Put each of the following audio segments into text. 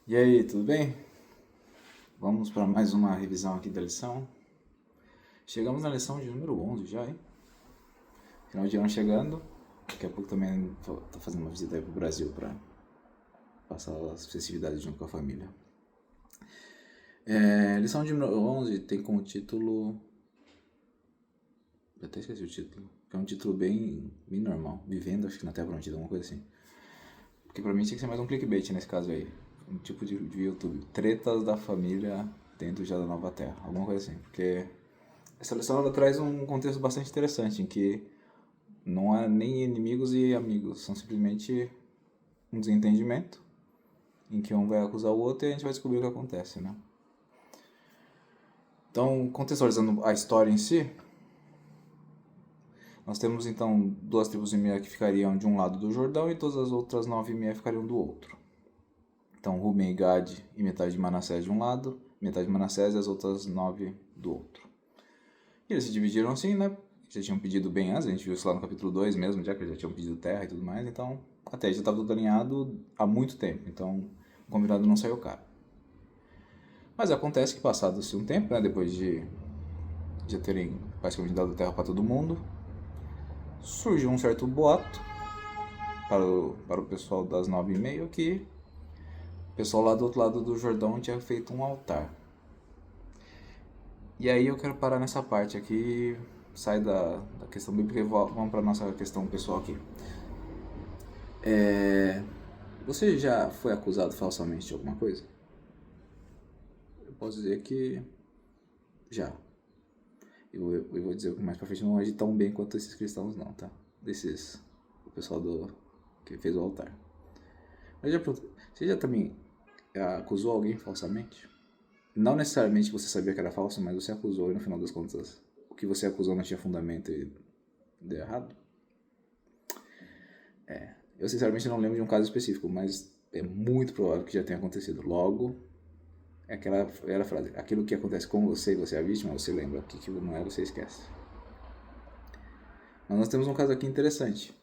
E aí, tudo bem? Vamos para mais uma revisão aqui da lição. Chegamos na lição de número 11 já, hein? Final de ano chegando. Daqui a pouco também tô fazendo uma visita aí pro Brasil para passar as festividades junto com a família. Lição de número 11 tem como título... Eu até esqueci o título. É um título bem normal. Vivendo, acho que na Terra Prometida, alguma coisa assim. Porque pra mim tinha que ser mais um clickbait nesse caso aí. Um tipo de YouTube. Tretas da família dentro já da Nova Terra. Alguma coisa assim. Porque essa lição ela traz um contexto bastante interessante. Em que não há nem inimigos e amigos. São simplesmente um desentendimento. Em que um vai acusar o outro e a gente vai descobrir o que acontece, né? Então, contextualizando a história em si... Nós temos então 2,5 tribos que ficariam de um lado do Jordão e todas as outras 9,5 ficariam do outro. Então Ruben e Gad e metade de Manassés de um lado, metade de Manassés e as outras 9 do outro. E eles se dividiram assim, né? Já tinham pedido bem antes, a gente viu isso lá no capítulo 2 mesmo, já que eles já tinham pedido terra e tudo mais, então até já estava tudo alinhado há muito tempo, então o combinado não saiu caro. Mas acontece que passado-se um tempo, né, depois de já terem basicamente dado terra para todo mundo, surgiu um certo boato para o pessoal das 9,5 que o pessoal lá do outro lado do Jordão tinha feito um altar. E aí eu quero parar nessa parte aqui, sai da questão bíblica e vamos para nossa questão pessoal aqui. Você já foi acusado falsamente de alguma coisa? Eu posso dizer que já. Eu vou dizer que mais pra frente não age tão bem quanto esses cristãos não, tá? O pessoal que fez o altar. Mas você já também acusou alguém falsamente? Não necessariamente você sabia que era falso, mas você acusou e no final das contas o que você acusou não tinha fundamento e deu errado? Eu sinceramente não lembro de um caso específico, mas é muito provável que já tenha acontecido. Logo, era a frase, aquilo que acontece com você e você é a vítima, você lembra, o que não é, você esquece. Mas nós temos um caso aqui interessante,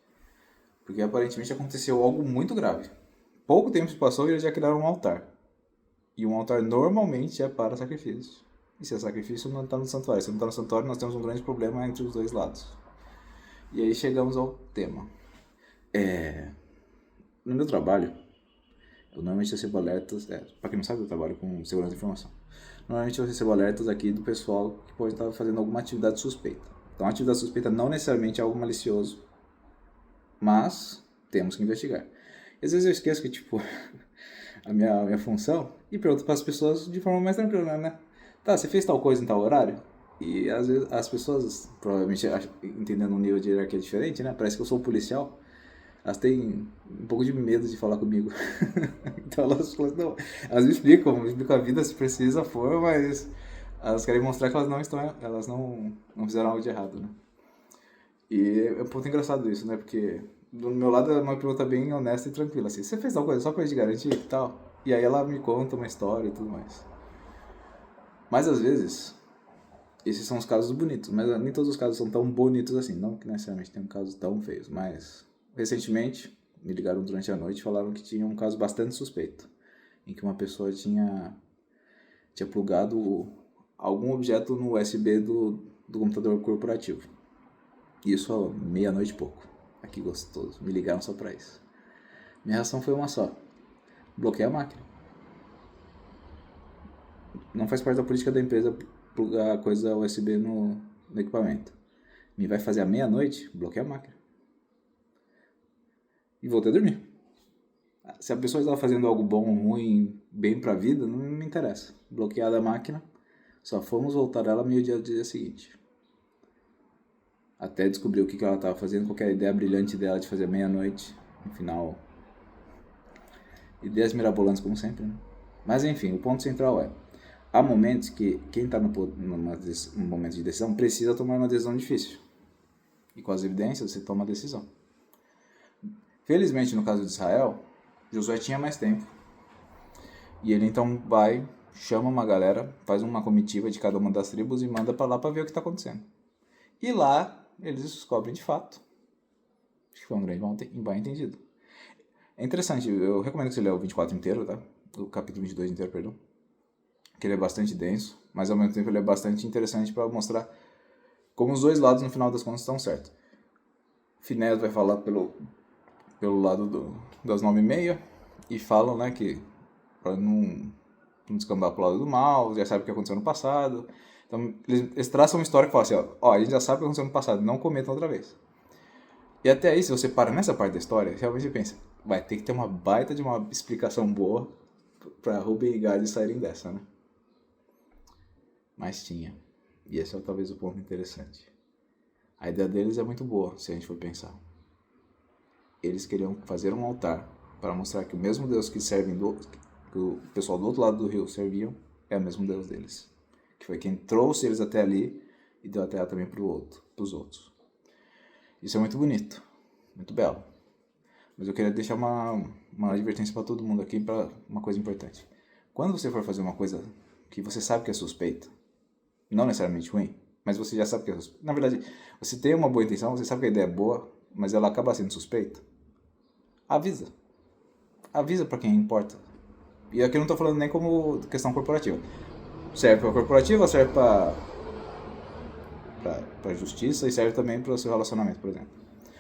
porque aparentemente aconteceu algo muito grave. Pouco tempo se passou e eles já criaram um altar. E um altar normalmente é para sacrifícios. E se é sacrifício, não está no santuário. Se não está no santuário, nós temos um grande problema entre os dois lados. E aí chegamos ao tema. No meu trabalho, eu normalmente recebo alertas... para quem não sabe, eu trabalho com segurança de informação. Normalmente eu recebo alertas aqui do pessoal que pode estar fazendo alguma atividade suspeita. Então, a atividade suspeita não necessariamente é algo malicioso, mas temos que investigar. E às vezes eu esqueço que, tipo, a minha função e pergunto para as pessoas de forma mais tranquila, né? Tá, você fez tal coisa em tal horário? E às vezes as pessoas, provavelmente entendendo um nível de hierarquia diferente, né? Parece que eu sou um policial. Elas têm um pouco de medo de falar comigo. Então não, elas me explicam a vida se precisa for, mas elas querem mostrar que elas não fizeram algo de errado, né? E é um ponto engraçado isso, né? Porque do meu lado é uma pergunta bem honesta e tranquila, assim, você fez tal coisa só pra gente garantir e tal? E aí ela me conta uma história e tudo mais. Mas às vezes, esses são os casos bonitos, mas nem todos os casos são tão bonitos assim, não que necessariamente tenham casos tão feios, mas recentemente me ligaram durante a noite e falaram que tinha um caso bastante suspeito, em que uma pessoa tinha plugado algum objeto no USB do computador corporativo. Isso à meia-noite e pouco. Que gostoso. Me ligaram só pra isso. Minha reação foi uma só. Bloqueia a máquina. Não faz parte da política da empresa plugar coisa USB no equipamento. Me vai fazer à meia-noite? Bloqueia a máquina. E voltei a dormir. Se a pessoa estava fazendo algo bom ou ruim, bem pra vida, não me interessa. Bloqueada a máquina, só fomos voltar ela meio-dia do dia seguinte. Até descobrir o que ela estava fazendo, qualquer ideia brilhante dela de fazer meia-noite. No final, ideias mirabolantes como sempre, né? Mas enfim, o ponto central é, há momentos que quem está num momento de decisão precisa tomar uma decisão difícil. E com as evidências você toma a decisão. Felizmente no caso de Israel, Josué tinha mais tempo. E ele então vai, chama uma galera, faz uma comitiva de cada uma das tribos e manda para lá para ver o que está acontecendo. E lá eles descobrem de fato. Acho que foi um grande mal entendido. É interessante, eu recomendo que você leia o 24 inteiro, tá? O capítulo 22 inteiro, perdão. Que ele é bastante denso, mas ao mesmo tempo ele é bastante interessante para mostrar como os dois lados no final das contas estão certos. Finés vai falar pelo lado das 9h30 e falam, né, que para não descambar pro lado do mal, já sabe o que aconteceu no passado. Então eles traçam uma história que fala assim, ó, a gente já sabe o que aconteceu no passado, não cometam outra vez. E até aí, se você para nessa parte da história, realmente pensa, vai ter que ter uma baita de uma explicação boa pra Ruben e Gade saírem dessa, né? Mas tinha. E esse é talvez o ponto interessante. A ideia deles é muito boa, se a gente for pensar. Eles queriam fazer um altar para mostrar que o mesmo Deus que que o pessoal do outro lado do rio serviam é o mesmo Deus deles. Que foi quem trouxe eles até ali e deu a terra também para os outros. Isso é muito bonito, muito belo. Mas eu queria deixar uma advertência para todo mundo aqui, para uma coisa importante. Quando você for fazer uma coisa que você sabe que é suspeita, não necessariamente ruim, mas você já sabe que é suspeita. Na verdade, você tem uma boa intenção, você sabe que a ideia é boa, mas ela acaba sendo suspeita. Avisa. Avisa para quem importa. E aqui eu não estou falando nem como questão corporativa. Serve para corporativa, serve para justiça e serve também para o seu relacionamento, por exemplo.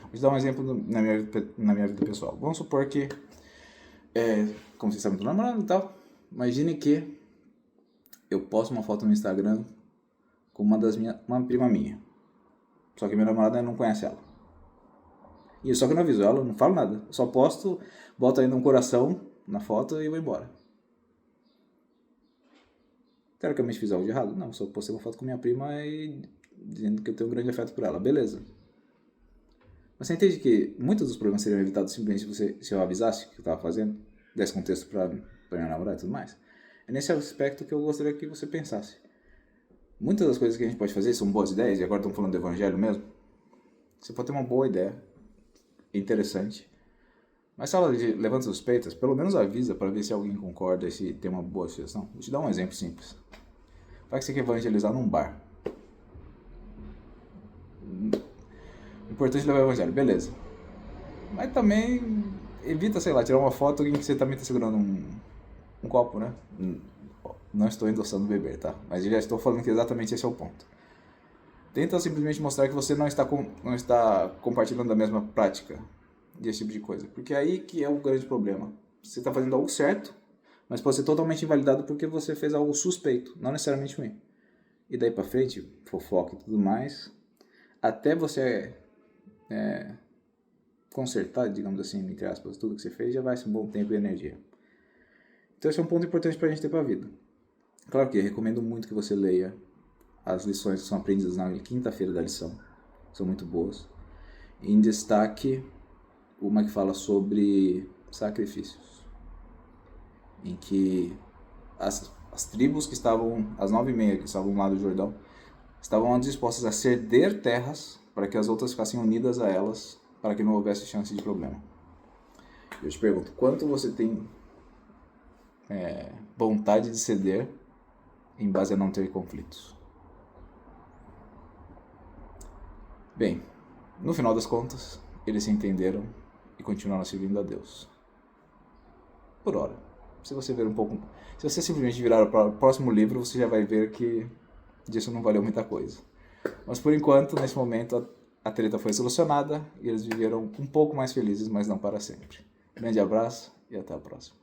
Vou te dar um exemplo na minha vida pessoal. Vamos supor que, como vocês sabem, estou namorando e tal. Imagine que eu posto uma foto no Instagram com uma prima minha. Só que minha namorada não conhece ela. E só que eu não aviso ela, não falo nada. Eu só posto, boto ainda um coração na foto e vou embora. Teoricamente fiz algo de errado? Não, só postei uma foto com minha prima e dizendo que eu tenho um grande afeto por ela. Beleza. Mas você entende que muitos dos problemas seriam evitados simplesmente se eu avisasse o que eu estava fazendo? Desse contexto para minha namorada e tudo mais? É nesse aspecto que eu gostaria que você pensasse. Muitas das coisas que a gente pode fazer são boas ideias, e agora estamos falando do evangelho mesmo. Você pode ter uma boa ideia, interessante, mas se ela levanta suspeitas, pelo menos avisa para ver se alguém concorda e se tem uma boa sugestão. Vou te dar um exemplo simples. Vai que você quer evangelizar num bar. Importante levar o evangelho, beleza. Mas também evita, sei lá, tirar uma foto em que você também está segurando um copo, né? Não estou endossando beber, tá? Mas eu já estou falando que exatamente esse é o ponto. Tenta simplesmente mostrar que você não está compartilhando a mesma prática desse tipo de coisa. Porque é aí que é o grande problema. Você está fazendo algo certo, mas pode ser totalmente invalidado porque você fez algo suspeito, não necessariamente ruim. E daí pra frente, fofoca e tudo mais, até você consertar, digamos assim, entre aspas, tudo que você fez, já vai ser um bom tempo e energia. Então esse é um ponto importante pra gente ter pra vida. Claro que eu recomendo muito que você leia as lições que são aprendidas na quinta-feira da lição. São muito boas. Em destaque, uma que fala sobre sacrifícios. Em que as tribos que estavam, as 9h30 que estavam lá do Jordão, estavam dispostas a ceder terras para que as outras ficassem unidas a elas, para que não houvesse chance de problema. Eu te pergunto, quanto você tem vontade de ceder em base a não ter conflitos? Bem, no final das contas, eles se entenderam e continuaram servindo a Deus. Por hora. Se você ver um pouco, se você simplesmente virar para o próximo livro, você já vai ver que disso não valeu muita coisa. Mas por enquanto, nesse momento, a treta foi solucionada e eles viveram um pouco mais felizes, mas não para sempre. Grande abraço e até a próxima.